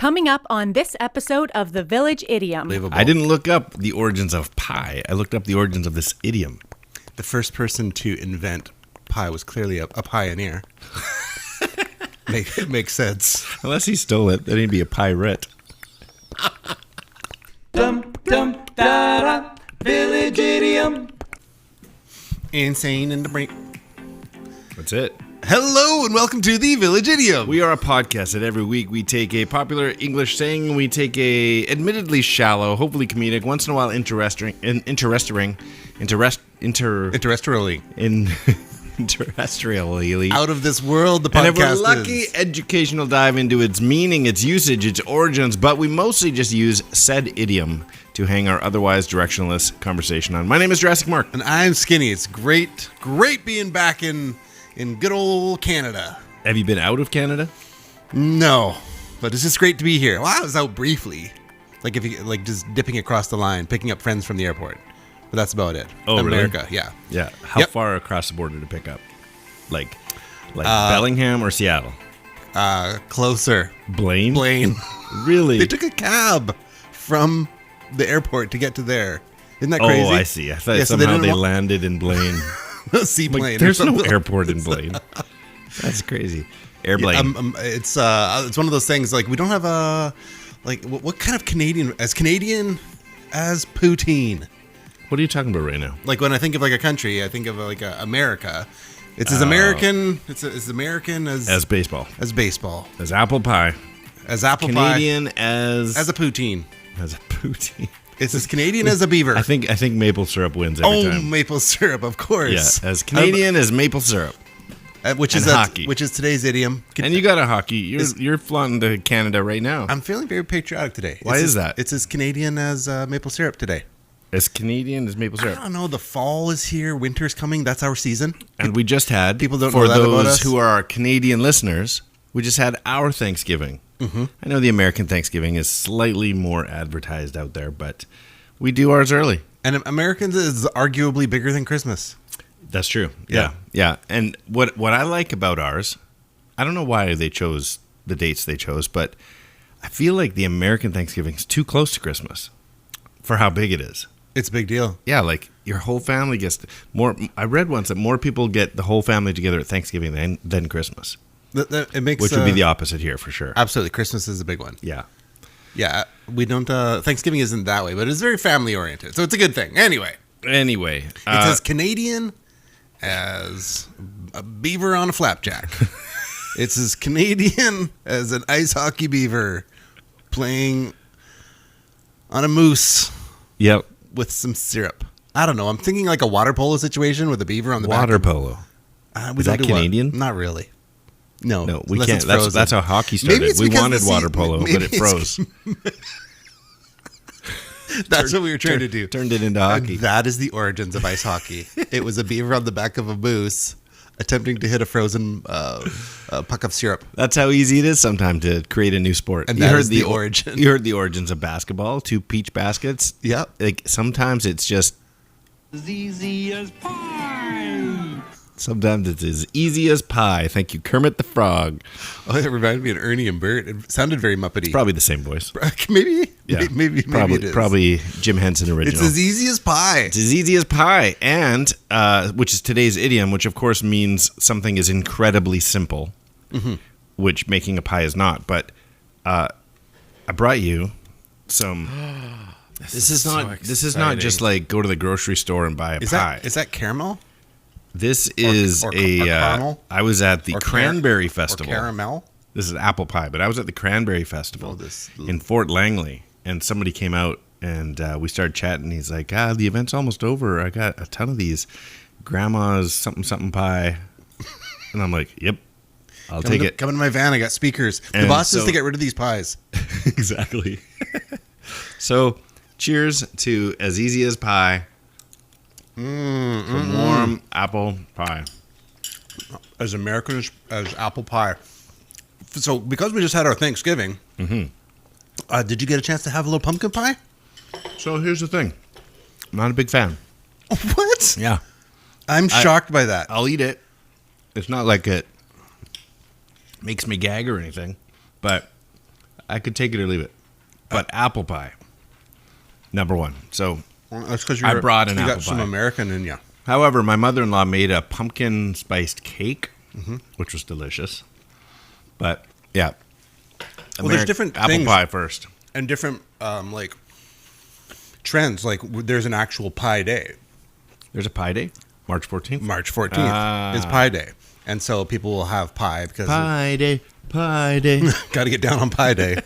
Coming up on this episode of the Village Idiom. I didn't look up the origins of pie. I looked up the origins of this idiom. The first person to invent pie was clearly a pioneer. Makes sense. Unless he stole it, then he'd be a pirate. Dum dum da da, Village Idiom. Insane in the brain. That's it. Hello and welcome to the Village Idiom. We are a podcast that every week we take a popular English saying, we take a admittedly shallow, hopefully comedic, once in a while interestingly out of this world, the podcast and if we're lucky, is. Educational dive into its meaning, its usage, its origins, but we mostly just use said idiom to hang our otherwise directionless conversation on. My name is Jurassic Mark. And I'm Skinny. It's great being back in good old Canada. Have you been out of Canada? No, but it's just great to be here. Well, I was out briefly, just dipping across the line, picking up friends from the airport. But that's about it. Oh, America, really? yeah. Yeah. How far across the border to pick up? Like Bellingham or Seattle? Closer. Blaine? Really? They They took a cab from the airport to get to there. Isn't that crazy? Oh, I see. I thought somehow they landed in Blaine. Seaplane. There's no airport in Blaine. That's crazy. Airplane. Yeah, it's one of those things, like, we don't have a, like, what kind of Canadian as poutine? What are you talking about right now? Like, when I think of like a country, I think of like America. It's as American. It's as American as baseball. As baseball. As apple pie. As apple Canadian pie. as a poutine. As a poutine. It's as Canadian as a beaver. I think maple syrup wins every time. Oh, maple syrup, of course. Yeah, as Canadian as maple syrup. Which is hockey. Which is today's idiom. And you got a hockey. You're flying to Canada right now. I'm feeling very patriotic today. Why is that? It's as Canadian as maple syrup today. As Canadian as maple syrup. I don't know. The fall is here. Winter's coming. That's our season. And we just had, people don't for know that about those us. who are our Canadian listeners, we just had our Thanksgiving. Mm-hmm. I know the American Thanksgiving is slightly more advertised out there, but we do ours early. And Americans is arguably bigger than Christmas. That's true. Yeah. And what I like about ours, I don't know why they chose the dates they chose, but I feel like the American Thanksgiving is too close to Christmas for how big it is. It's a big deal. Yeah, like your whole family gets more. I read once that more people get the whole family together at Thanksgiving than Christmas. It makes, which would be the opposite here for sure. Absolutely. Christmas is a big one. Yeah. Yeah. We don't, Thanksgiving isn't that way, but it's very family oriented. So it's a good thing. Anyway. It's as Canadian as a beaver on a flapjack. It's as Canadian as an ice hockey beaver playing on a moose. Yep. With some syrup. I don't know. I'm thinking like a water polo situation with a beaver on the back. Water polo. Is that Canadian? Not really. No, we can't. That's how hockey started. We wanted water polo, but it froze. That's what we were trying to do. Turned it into hockey. That is the origins of ice hockey. It was a beaver on the back of a moose attempting to hit a frozen puck of syrup. That's how easy it is sometimes to create a new sport. And that is the origin. You heard the origins of basketball, 2 peach baskets. Yep. Like sometimes it's just As.Easy.As.Pie. Sometimes it's as easy as pie. Thank you, Kermit the Frog. Oh, that reminded me of Ernie and Bert. It sounded very Muppety. It's probably the same voice. Maybe. Yeah. Maybe it is. Probably Jim Henson original. It's as easy as pie. It's as easy as pie. And, which is today's idiom, which of course means something is incredibly simple, which making a pie is not. But I brought you some... This is not just like go to the grocery store and buy a pie. Is that caramel? This is caramel? I was at the Cranberry Festival. Or caramel? This is apple pie, but I was at the Cranberry Festival in Fort Langley, and somebody came out and we started chatting. He's like, the event's almost over. I got a ton of these grandma's something pie. And I'm like, yep, I'll take it. Come in my van. I got speakers. The boss says to get rid of these pies. Exactly. So cheers to As Easy as Pie. Some warm apple pie. As American as apple pie. So, because we just had our Thanksgiving, did you get a chance to have a little pumpkin pie? So, here's the thing. I'm not a big fan. What? Yeah. I'm shocked by that. I'll eat it. It's not like it makes me gag or anything, but I could take it or leave it. But apple pie, number one. So That's because I brought an you apple got some pie. American in you. However, my mother-in-law made a pumpkin spiced cake, which was delicious. But yeah, Well, there's different apple things. pie first. And different like trends. Like there's an actual pie day. There's a pie day, March 14th. March 14th is Pie Day. And so people will have pie because Pie day, pie day. got to get down on Pie Day.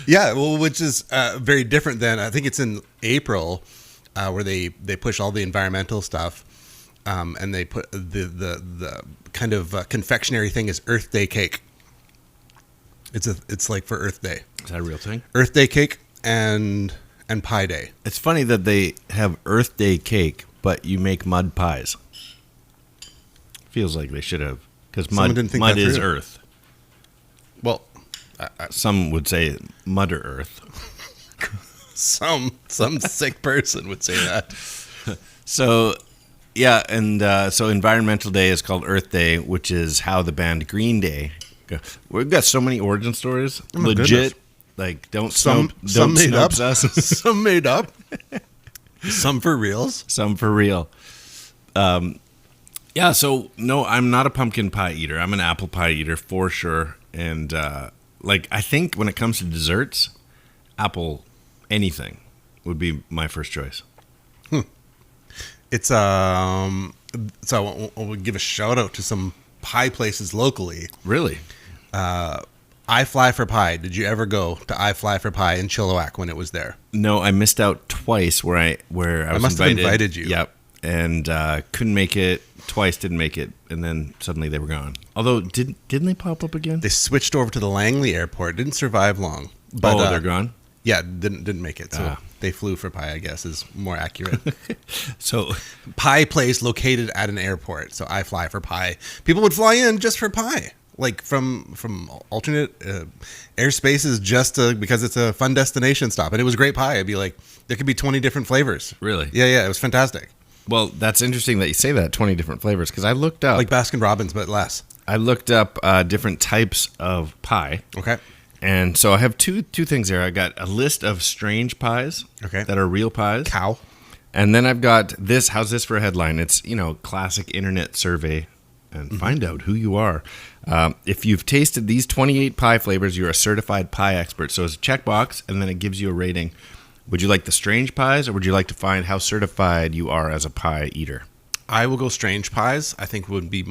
Yeah, well, which is very different than, I think it's in April where they push all the environmental stuff and they put the kind of confectionery thing is Earth Day cake. It's like for Earth Day. Is that a real thing? Earth Day cake and Pie Day. It's funny that they have Earth Day cake, but you make mud pies. Feels like they should have, because Someone didn't think mud that is through. earth. Well, Some would say Mudder Earth. some sick person would say that. So, yeah, and so Environmental Day is called Earth Day, which is how the band Green Day. We've got so many origin stories. Oh my Legit. goodness. Like, don't Some made up. Snopes us. Some made up. Some for reals. Some for real. Yeah, so no, I'm not a pumpkin pie eater. I'm an apple pie eater for sure. And I think when it comes to desserts, apple anything would be my first choice. It's so I will give a shout out to some pie places locally. Really? I Fly for Pie. Did you ever go to I Fly for Pie in Chilliwack when it was there? No, I missed out twice where I was must have invited you. Yep. And couldn't make it. Twice didn't make it, and then suddenly they were gone. Although didn't they pop up again? They switched over to the Langley Airport. Didn't survive long. But, they're gone. Yeah, didn't make it. So they flew for pie, I guess, is more accurate. So Pie place located at an airport. So I Fly for Pie. People would fly in just for pie, like from alternate airspaces, just because it's a fun destination stop. And it was great pie. It'd be like there could be 20 different flavors. Really? Yeah, it was fantastic. Well, that's interesting that you say that, 20 different flavors, because I looked up Like Baskin Robbins, but less. I looked up different types of pie. Okay. And so I have two things there. I got a list of strange pies that are real pies. Cow. And then I've got this. How's this for a headline? It's, classic internet survey and find out who you are. If you've tasted these 28 pie flavors, you're a certified pie expert. So it's a checkbox, and then it gives you a rating. Would you like the strange pies, or would you like to find how certified you are as a pie eater? I will go strange pies. I think would be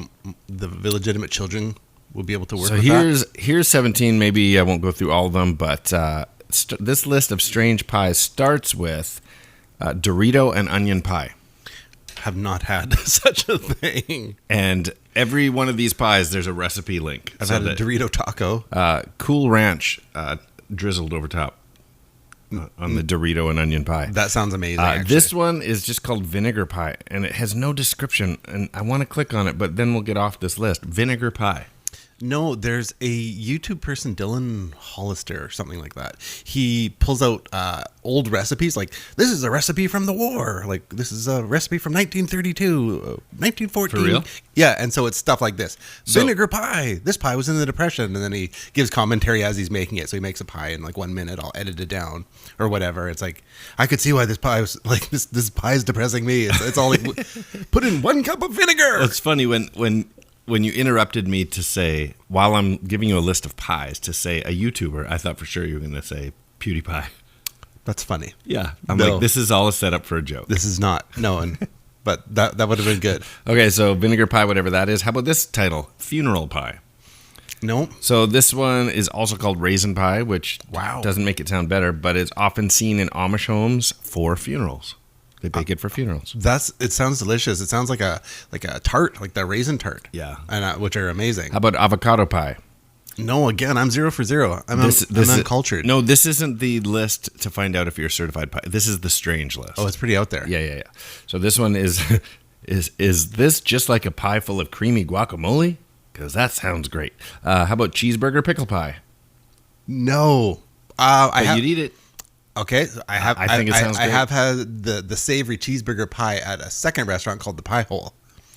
the illegitimate children would be able to work So with here's 17. Maybe I won't go through all of them, but this list of strange pies starts with Dorito and onion pie. Have not had such a thing. And every one of these pies, there's a recipe link. I've had a Dorito taco. Cool Ranch drizzled over top on the Dorito and onion pie. That sounds amazing. Actually. This one is just called vinegar pie, and it has no description. And I want to click on it, but then we'll get off this list. Vinegar pie. No, there's a YouTube person, Dylan Hollister or something like that. He pulls out old recipes, like, this is a recipe from the war. Like, this is a recipe from 1932, 1914. For real? Yeah, and so it's stuff like this. So- Vinegar pie. This pie was in the Depression. And then he gives commentary as he's making it. So he makes a pie in like 1 minute. I'll edit it down or whatever. It's like, I could see why this pie was like, this pie is depressing me. It's all like, put in 1 cup of vinegar. It's funny when you interrupted me to say, while I'm giving you a list of pies, to say a YouTuber, I thought for sure you were going to say PewDiePie. That's funny. Yeah. I'm No. like, this is all a setup for a joke. This is not. No, but that would have been good. Okay, so vinegar pie, whatever that is. How about this title? Funeral pie. No. So this one is also called raisin pie, which Wow. doesn't make it sound better, but it's often seen in Amish homes for funerals. They bake it for funerals. It sounds delicious. It sounds like a tart, like the raisin tart. Yeah. And which are amazing. How about avocado pie? No, again, I'm 0 for 0. I'm uncultured. No, this isn't the list to find out if you're a certified pie. This is the strange list. Oh, it's pretty out there. Yeah. So this one is is this just like a pie full of creamy guacamole? Because that sounds great. How about cheeseburger pickle pie? No. You'd eat it. Okay, I have. I think it sounds I great. have had the savory cheeseburger pie at a second restaurant called the Pie Hole.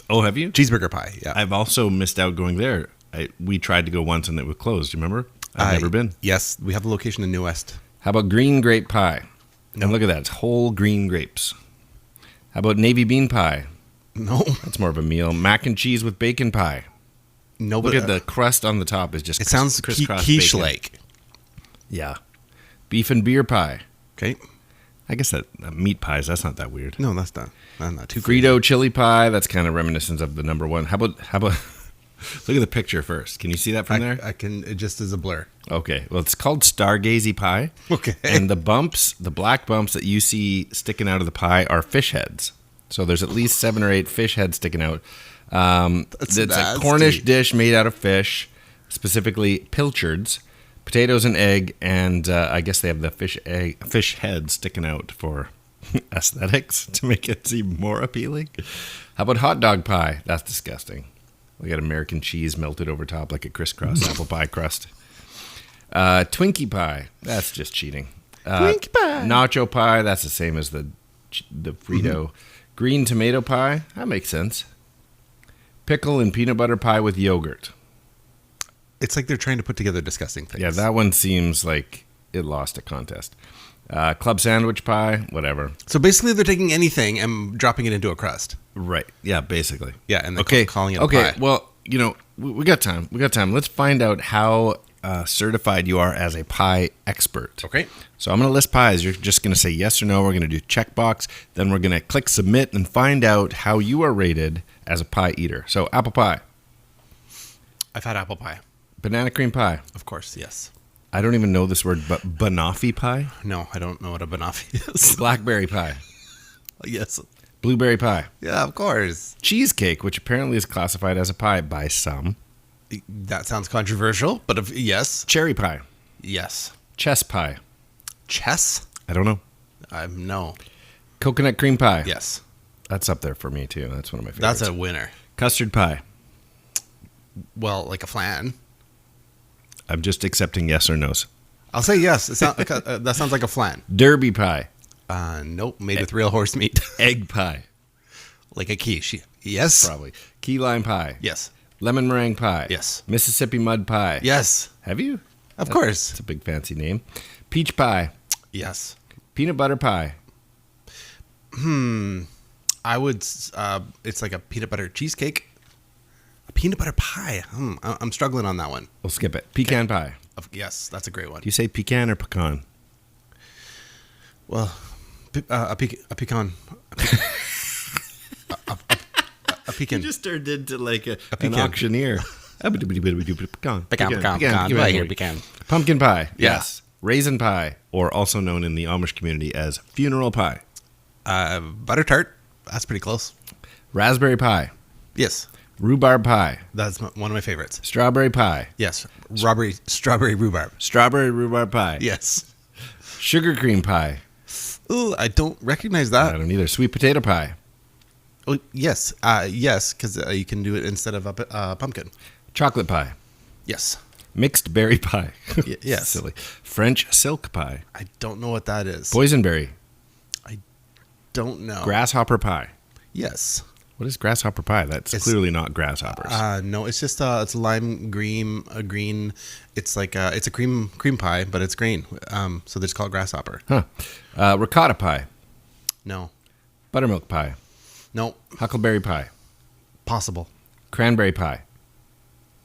Oh, have you? Cheeseburger pie. Yeah. I've also missed out going there. We tried to go once and it was closed. You remember? I've never been. Yes, we have a location in New West. How about green grape pie? And look at that. It's whole green grapes. How about navy bean pie? No. That's more of a meal. Mac and cheese with bacon pie. No, Look at the crust on the top is just It sounds crisscross quiche-like. bacon. Yeah. Beef and beer pie. Okay. I guess that meat pies, that's not that weird. No, that's not too crazy. Frito chili pie, that's kind of reminiscent of the number one. How about look at the picture first. Can you see that from there? I can, it just is a blur. Okay. Well, it's called Stargazy pie. Okay. And the black bumps that you see sticking out of the pie are fish heads. So there's at least 7 or 8 fish heads sticking out. It's a Cornish dish made out of fish, specifically pilchards, potatoes and egg, and I guess they have the fish head sticking out for aesthetics to make it seem more appealing. How about hot dog pie? That's disgusting. We got American cheese melted over top like a crisscross apple pie crust. Twinkie pie. That's just cheating. Twinkie pie. Nacho pie. That's the same as the Frito. Mm-hmm. Green tomato pie. That makes sense. Pickle and peanut butter pie with yogurt. It's like they're trying to put together disgusting things. Yeah, that one seems like it lost a contest. Club sandwich pie, whatever. So basically they're taking anything and dropping it into a crust. Right. Yeah, basically. Yeah, and they're calling it a pie. Okay, well, we got time. Let's find out how certified you are as a pie expert. Okay. So I'm going to list pies. You're just going to say yes or no. We're going to do checkbox. Then we're going to click submit and find out how you are rated as a pie eater. So apple pie. I've had apple pie. Banana cream pie. Of course, yes. I don't even know this word, but banoffee pie? No, I don't know what a banoffee is. Blackberry pie. Yes. Blueberry pie. Yeah, of course. Cheesecake, which apparently is classified as a pie by some. That sounds controversial, but yes. Cherry pie. Yes. Chess pie. Chess? I don't know. No. Coconut cream pie. Yes. That's up there for me, too. That's one of my favorites. That's a winner. Custard pie. Well, like a flan. I'm just accepting yes or no's. I'll say yes. That sounds like a flan. Derby pie. Nope. Made with real horse meat. Egg pie. Like a quiche. Yes. Probably. Key lime pie. Yes. Lemon meringue pie. Yes. Mississippi mud pie. Yes. Have you? Of course. It's a big fancy name. Peach pie. Yes. Peanut butter pie. I would. It's like a peanut butter cheesecake. A peanut butter pie. I'm struggling on that one. We'll skip it. Pecan pie. Yes, that's a great one. Do you say pecan or pecan? Well, a pecan. A pecan. You just turned into like an auctioneer. Pecan. Right here, pecan. Pumpkin pie. Yeah. Yes. Raisin pie, or also known in the Amish community as funeral pie. Butter tart. That's pretty close. Raspberry pie. Yes. Rhubarb pie. That's one of my favorites. Strawberry pie. Yes. Strawberry rhubarb. Strawberry rhubarb pie. Yes. Sugar cream pie. Ooh, I don't recognize I that. don't either. Sweet potato pie. Oh, yes. Yes, because you can do it instead of a pumpkin. Chocolate pie. Yes. Mixed berry pie. Yes. Silly. French silk pie. I don't know what that is. Boysenberry. Don't know. Grasshopper pie. Yes. What is grasshopper pie? That's clearly not grasshoppers. No, it's just it's lime green. Green. It's like it's a cream pie, but it's green. So they just call it grasshopper. Huh. Ricotta pie. No. Buttermilk pie. No. Huckleberry pie. Possible. Cranberry pie.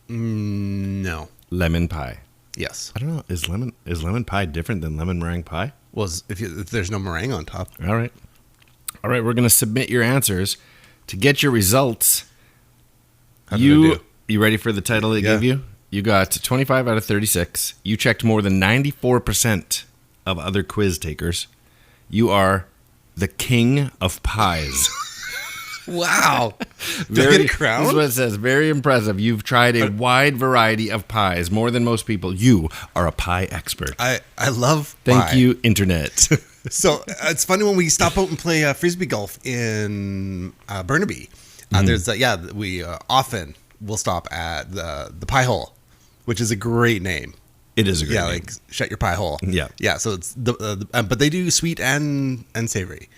No. Lemon pie. Yes. I don't know. Is lemon pie different than lemon meringue pie? Well, if there's no meringue on top. All right. We're going to submit your answers. To get your results, How did I do? You ready for the title they gave you? You got 25 out of 36. You checked more than 94% of other quiz takers. You are the king of pies. Wow. Did I get a crown? This is what it says. Very impressive. You've tried a wide variety of pies, more than most people. You are a pie expert. I love Thank pie. you, Internet. So it's funny when we stop out and play frisbee golf in Burnaby. There's we often will stop at the Pie Hole, which is a great name. It is a great name. Like shut your pie hole. Yeah. So it's but they do sweet and savory.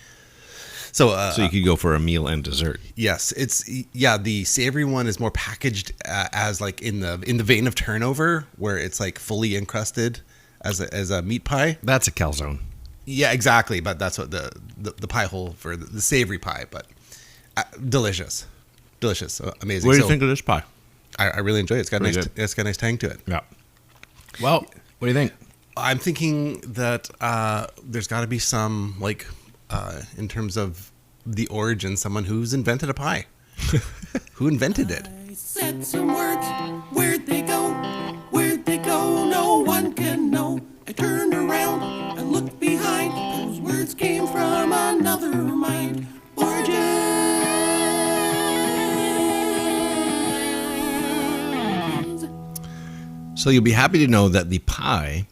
So So you could go for a meal and dessert. yes, the savory one is more packaged as like in the vein of turnover, where it's like fully encrusted as a meat pie. That's a calzone. Yeah, exactly. But that's what the pie hole for the savory pie. But delicious, amazing. What do you think of this pie? I really enjoy it. It's got Pretty nice. good. It's got a nice tang to it. Yeah. Well, what do you think? I'm thinking that there's got to be some in terms of the origin, someone who's invented a pie. Who invented it? I said some words, where'd they go? Where'd they go? No one can know. I turned around, I looked behind. Those words came from another mind. Origins. So you'll be happy to know that the pie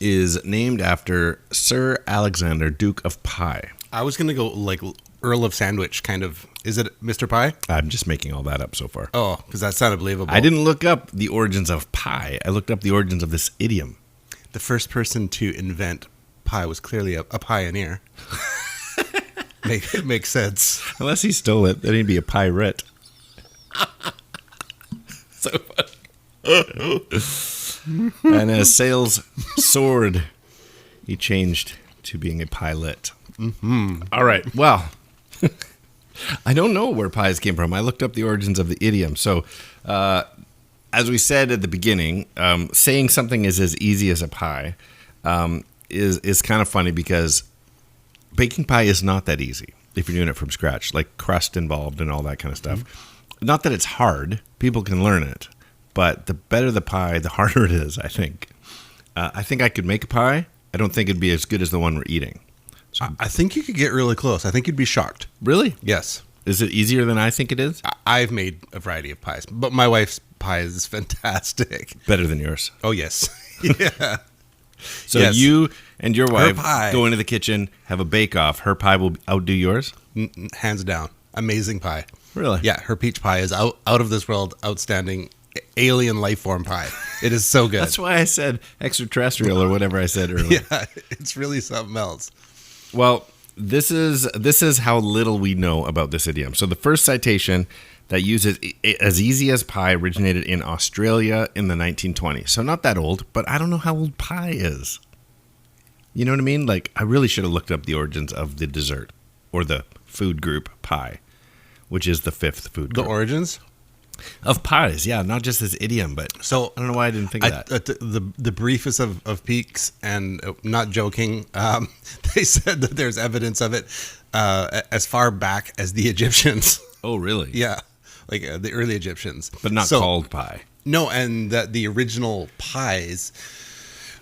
is named after Sir Alexander, Duke of Pie. I was gonna go like Earl of Sandwich, kind of. Is it Mr. Pie? I'm just making all that up so far. Oh, because that sounded believable. I didn't look up the origins of pie. I looked up the origins of this idiom. The first person to invent pie was clearly a pioneer. Makes sense. Unless he stole it, then he'd be a pirate. So funny. And as sales soared, he changed to being a pilot. All right. Well, I don't know where pies came from. I looked up the origins of the idiom. So, as we said at the beginning, saying something is as easy as a pie is kind of funny because baking pie is not that easy if you're doing it from scratch, like crust involved and all that kind of stuff. Not that it's hard. People can learn it. But the better the pie, the harder it is, I think. I think I could make a pie. I don't think it'd be as good as the one we're eating. So, I think you could get really close. I think you'd be shocked. really? Yes. Is it easier than I think it is? I've made a variety of pies, but my wife's pie is fantastic. Better than yours. Oh, yes. Yeah. So Yes. you and your wife pie. go into the kitchen, have a bake-off. Her pie will outdo yours? Hands down. Amazing pie. Really? Yeah, her peach pie is out of this world, outstanding alien life form pie. It is so good. That's why I said extraterrestrial or whatever I said earlier. Yeah, it's really something else. Well, this is how little we know about this idiom. So the first citation that uses as easy as pie originated in Australia in the 1920s. So not that old, but I don't know how old pie is. You know what I mean? Like, I really should have looked up the origins of the dessert or the food group pie, which is the fifth food The group. origins? Of pies, yeah, not just this idiom, but So I don't know why I didn't think of that. The briefest of peaks, and not joking, they said that there's evidence of it as far back as the Egyptians. Oh, really? Yeah, like the early Egyptians. But not called pie. No, and that the original pies,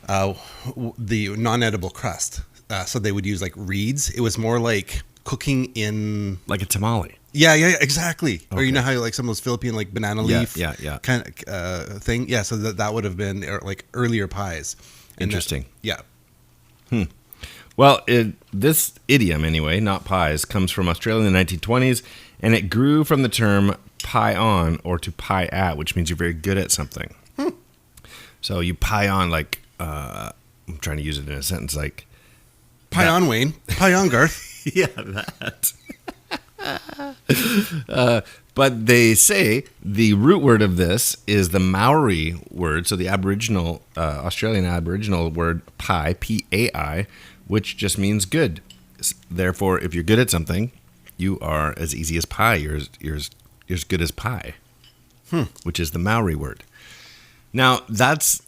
the non-edible crust, so they would use like reeds. It was more like cooking in... Like a tamale. Yeah, exactly. Or you Okay. know how like some of those Philippine like banana leaf yeah. kind of thing. Yeah, so that would have been like earlier pies. And Interesting. yeah. Well, this idiom, anyway, not pies, comes from Australia in the 1920s, and it grew from the term pie on or to pie at, which means you're very good at something. So you pie on, like, I'm trying to use it in a sentence, like... Pie on, Wayne. Pie on, Garth. Yeah, that. But they say the root word of this is the Maori word, so the Aboriginal, Australian Aboriginal word pie, P-A-I, which just means good. Therefore, if you're good at something, you are as easy as pie. You're as good as pie, which is the Maori word. Now, that's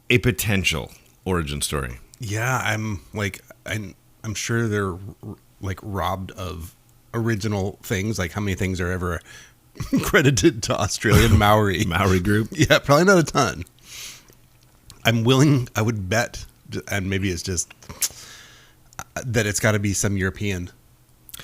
a potential origin story. Yeah, I'm sure they're like robbed of original things. Like how many things are ever credited to Australian Maori? Maori group. Yeah, probably not a ton. I would bet, and maybe it's just that it's got to be some European.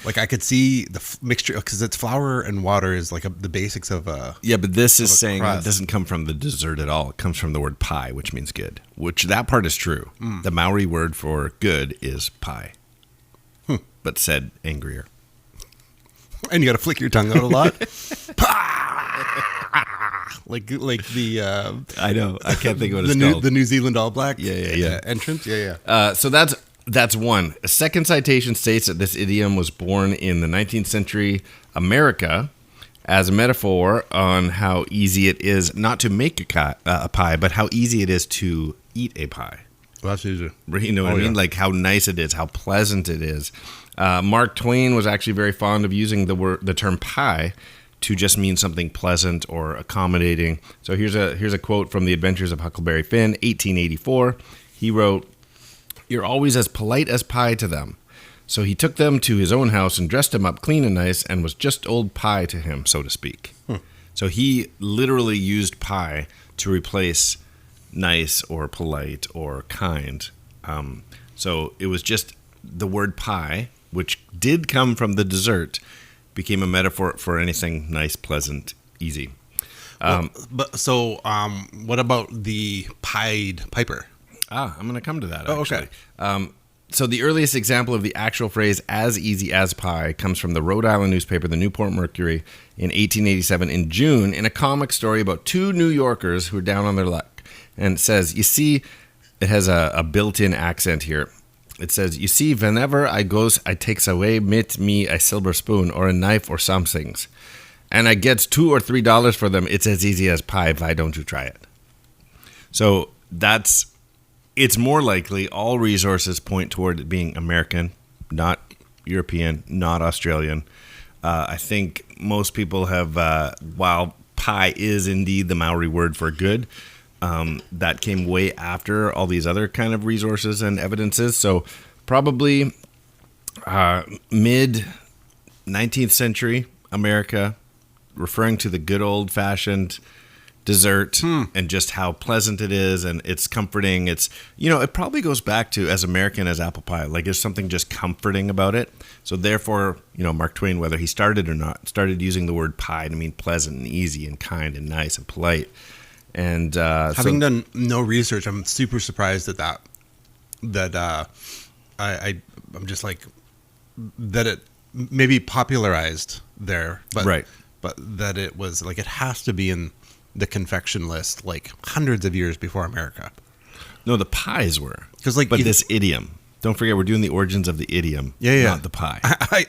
Like I could see the mixture because it's flour and water is like the basics of a... Yeah, but this is a saying crust. it doesn't come from the dessert at all. It comes from the word pie, which means good. Which that part is true. The Maori word for good is pie, but said angrier. And you got to flick your tongue out a lot. like the I know. I can't think of what the it's New called. the New Zealand All Black Yeah. entrance. Yeah. So that's That's one. A second citation states that this idiom was born in the 19th century America as a metaphor on how easy it is not to make a pie, but how easy it is to eat a pie. Well, that's easy. You know what I mean? Like how nice it is, how pleasant it is. Mark Twain was actually very fond of using the term pie to just mean something pleasant or accommodating. So here's a quote from The Adventures of Huckleberry Finn, 1884. He wrote, "You're always as polite as pie to them." So he took them to his own house and dressed him up clean and nice and was just old pie to him, so to speak. So he literally used pie to replace nice or polite or kind. So it was just the word pie, which did come from the dessert, became a metaphor for anything nice, pleasant, easy. What about the Pied Piper? I'm going to come to that, Oh, actually. okay. So the earliest example of the actual phrase As.Easy.As.Pie comes from the Rhode Island newspaper, the Newport Mercury, in 1887 in June, in a comic story about two New Yorkers who are down on their luck. And it says, you see, it has a built-in accent here. It says, you see, whenever I goes, I takes away mit me a silver spoon or a knife or some things. And I gets $2 or $3 for them. It's as easy as pie. Why don't you try it? So it's more likely all resources point toward it being American, not European, not Australian. I think most people have, while pie is indeed the Maori word for good, that came way after all these other kind of resources and evidences. So probably mid 19th century America, referring to the good old-fashioned dessert and just how pleasant it is and it's comforting. It's, it probably goes back to as American as apple pie. Like there's something just comforting about it. So therefore, Mark Twain, whether he started or not, started using the word pie to mean pleasant and easy and kind and nice and polite. And having done no research, I'm super surprised at that. I'm just like that it maybe popularized there, but right. But that it was like it has to be in the confection list like hundreds of years before America. No, the pies were. But this idiom. Don't forget, we're doing the origins of the idiom, not the pie.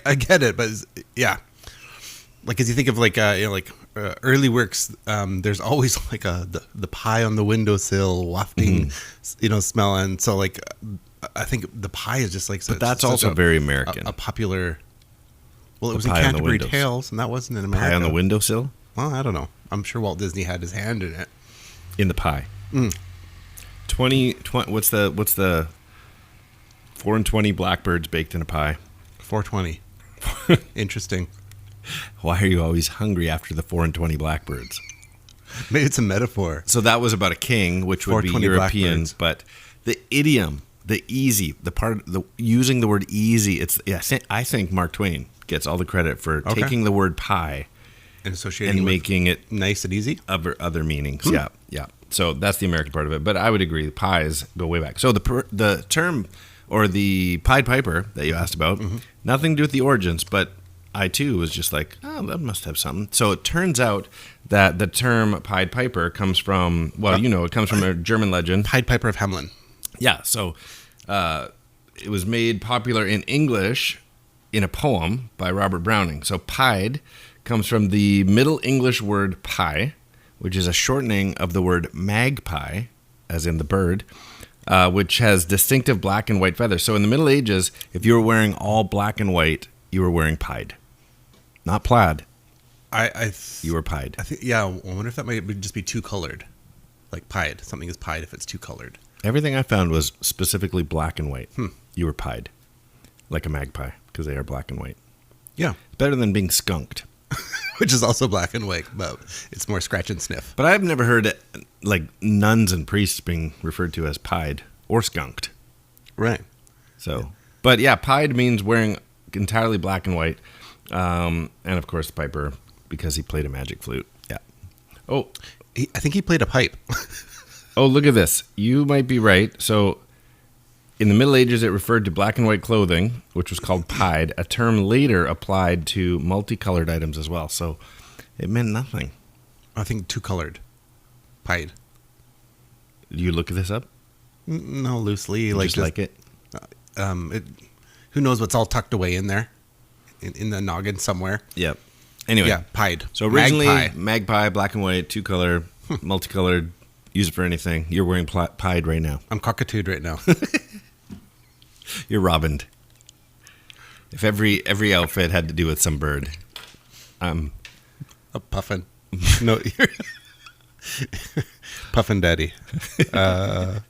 I get it, but yeah. Like as you think of early works, there's always like the pie on the windowsill wafting, smell, and so like I think the pie is just like. But that's also very American. A popular. Well, it was in Canterbury Tales, and that wasn't in America. Pie on the windowsill. Well, I don't know. I'm sure Walt Disney had his hand in it. In the pie. 20 what's the 4 and 20 blackbirds baked in a pie? 420. Interesting. Why are you always hungry after the 4 and 20 blackbirds? Maybe it's a metaphor. So that was about a king, which would be European, but the idiom, the easy, using the word easy, I think Mark Twain gets all the credit for taking the word pie and associating and making it nice and easy. Other meanings. Yeah. So that's the American part of it. But I would agree, the pies go way back. So the term or the Pied Piper that you asked about, nothing to do with the origins, but I too was just like, oh, that must have something. So it turns out that the term Pied Piper comes from, it comes from a German legend. Pied Piper of Hamelin. Yeah. So it was made popular in English in a poem by Robert Browning. So pied comes from the Middle English word pie, which is a shortening of the word magpie, as in the bird, which has distinctive black and white feathers. So in the Middle Ages, if you were wearing all black and white, you were wearing pied. Not plaid. You were pied. I wonder if that might just be two-colored. Like pied. Something is pied if it's two-colored. Everything I found was specifically black and white. You were pied. Like a magpie, because they are black and white. Yeah. Better than being skunked. Which is also black and white, but it's more scratch and sniff. But I've never heard nuns and priests being referred to as pied or skunked. Right. So, but yeah, pied means wearing entirely black and white. And of course, the piper, because he played a magic flute. Yeah. Oh, I think he played a pipe. Oh, look at this. You might be right. So in the Middle Ages, it referred to black and white clothing, which was called pied, a term later applied to multicolored items as well. So it meant nothing. I think two-colored. Pied. Did you look this up? No, loosely. Just like it? Who knows what's all tucked away in there, in the noggin somewhere. Yep. Anyway. Yeah, pied. So originally, magpie, black and white, 2-color, multicolored, use it for anything. You're wearing pied right now. I'm cockatooed right now. You're robined. If every outfit had to do with some bird. A puffin. No, you're puffin daddy. I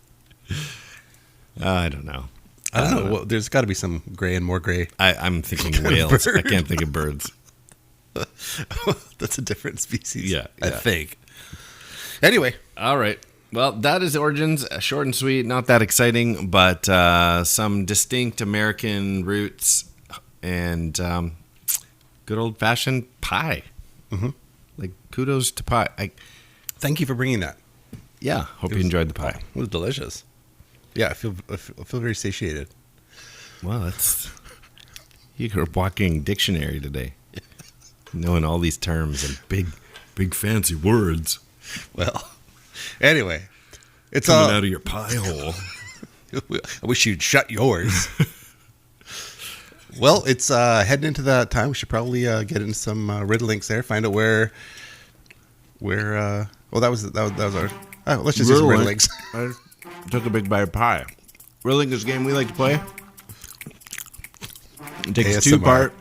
don't know. I don't know. Well, there's got to be some gray and more gray. I'm thinking whales. I can't think of birds. That's a different species. Yeah, I yeah. think. Anyway. All right. Well, that is Origins. Short and sweet, not that exciting, but some distinct American roots and good old-fashioned pie. Mm-hmm. Like, kudos to pie. Thank you for bringing that. Yeah, hope you enjoyed the pie. It was delicious. Yeah, I feel very satiated. Well, you're a walking dictionary today. Knowing all these terms and big fancy words. Well, anyway, it's coming out of your pie hole. I wish you'd shut yours. Well, it's heading into that time. We should probably get into some riddlinks there. Find out where. Well, that was our. Oh, let's just do some riddlinks. I took a big bite of pie. Riddling is a game we like to play. It takes a ASMR. 2-part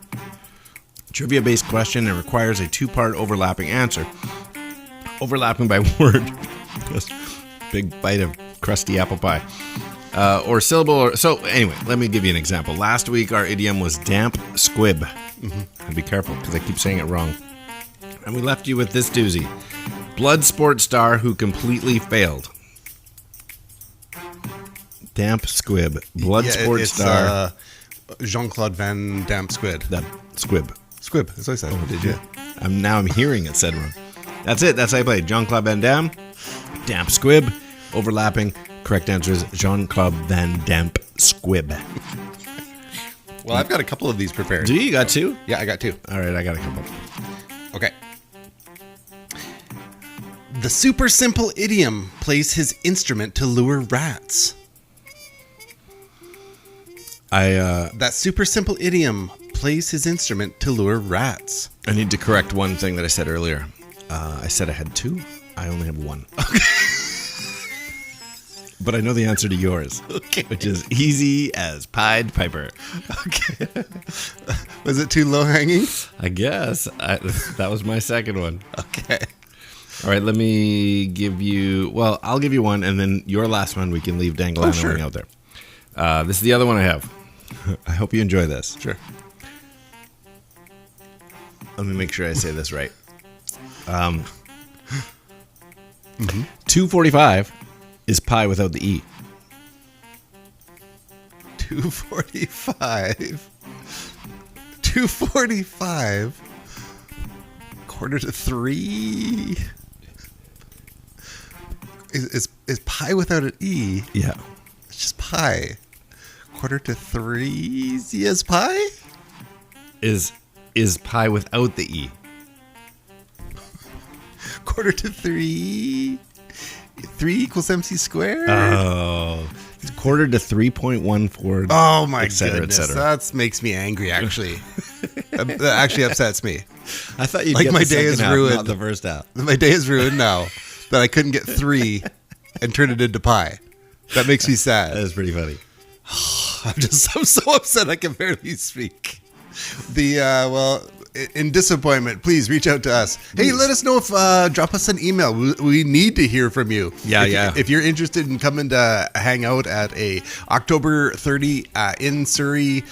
trivia-based question and requires a 2-part overlapping answer. Overlapping by word. Big bite of crusty apple pie. Or syllable. So anyway, let me give you an example. Last week, our idiom was damp squib. Mm-hmm. Be careful, because I keep saying it wrong. And we left you with this doozy. Blood sports star who completely failed. Damp squib. Blood sports star. Jean-Claude Van Damme Squid. That squib. Squib, that's what I said. Oh, did you? I'm hearing it said wrong. That's it. That's how I played. Jean-Claude Van Damme. Damp squib. Overlapping. Correct answer is Jean-Claude Van Damme Squib. Well, I've got a couple of these prepared. Do you got 2? Yeah, I got 2. All right, I got a couple. Okay. The super simple idiom plays his instrument to lure rats. That super simple idiom plays his instrument to lure rats. I need to correct one thing that I said earlier. I said I had 2. I only have 1. Okay. But I know the answer to yours, Okay. which is easy as Pied Piper. Okay. Was it too low hanging? I guess. That was my second one. Okay. All right, let me give you... Well, I'll give you one, and then your last one we can leave dangling out there. This is the other one I have. I hope you enjoy this. Sure. Let me make sure I say this right. 245 is pie without the E. 2:45. 2:45. 2:45. Is pie without an E? Yeah. It's just pie. 2:45. As.Pie? Is pie without the E. 2:45. 3 equals MC squared? Oh. It's quarter to 3.14. Oh my et cetera, goodness. et cetera. That makes me angry, actually. That actually upsets me. I thought you'd Like get my the day second is half, ruined. not the first half. My day is ruined now that I couldn't get 3 and turn it into pie. That makes me sad. That is pretty funny. I'm so upset I can barely speak. In disappointment, please reach out to us. Hey, let us know if drop us an email. We need to hear from you. Yeah, If you're interested in coming to hang out at a October 30 in Surrey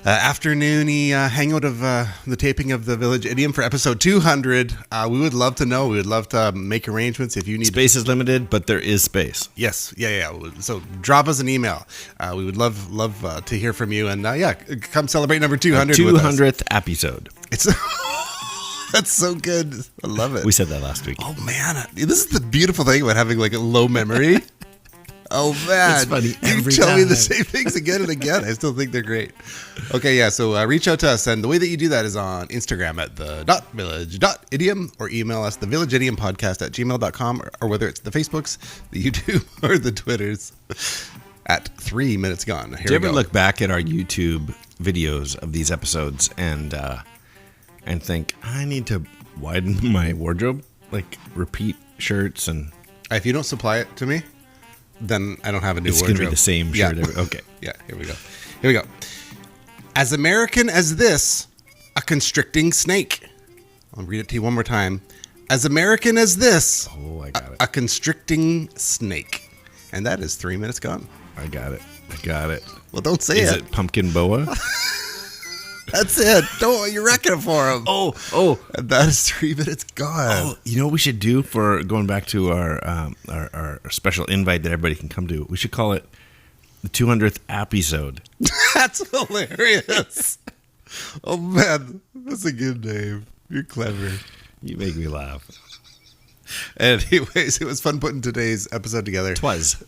afternoony hangout of the taping of the Village Idiom for episode 200, we would love to know. We would love to make arrangements if you need. Space is limited, but there is space. Yes, yeah. So drop us an email. We would love to hear from you, and come celebrate number 200. 200th episode. It's that's so good. I love it. We said that last week. Oh man, this is the beautiful thing about having like a low memory. Oh man, It's funny you every tell me the time. same things again and again. I still think they're great. Okay, yeah. So reach out to us, and the way that you do that is on Instagram at the.village.idiom or email us thevillageidiompodcast@gmail.com or whether it's the Facebooks, the YouTube, or the Twitters. at 3 minutes gone. Here Do you we ever go. look back at our YouTube videos of these episodes and think, I need to widen my wardrobe? Like repeat shirts and... If you don't supply it to me, then I don't have a new It's wardrobe. going to be the same shirt. Okay. Yeah, here we go. As American as this, a constricting snake. I'll read it to you one more time. As American as this, Oh, I got it. a constricting snake. And that is 3 minutes gone. I got it. Well, don't say Is it. it pumpkin boa? That's it. Don't, you're wrecking it for him. Oh. And that is 3 minutes gone. Oh, you know what we should do for going back to our special invite that everybody can come to? We should call it the 200th episode. That's hilarious. Oh, man. That's a good name. You're clever. You make me laugh. Anyways, it was fun putting today's episode together. Twas.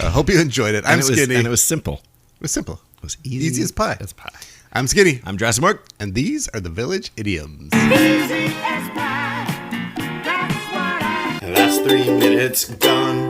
Hope you enjoyed it. I'm Skinny. And it was simple. It was simple. It was Easy as pie. As pie. I'm Skinny. I'm Jurassic Mark. And these are the Village Idioms. Easy as pie. That's what I That's 3 minutes gone.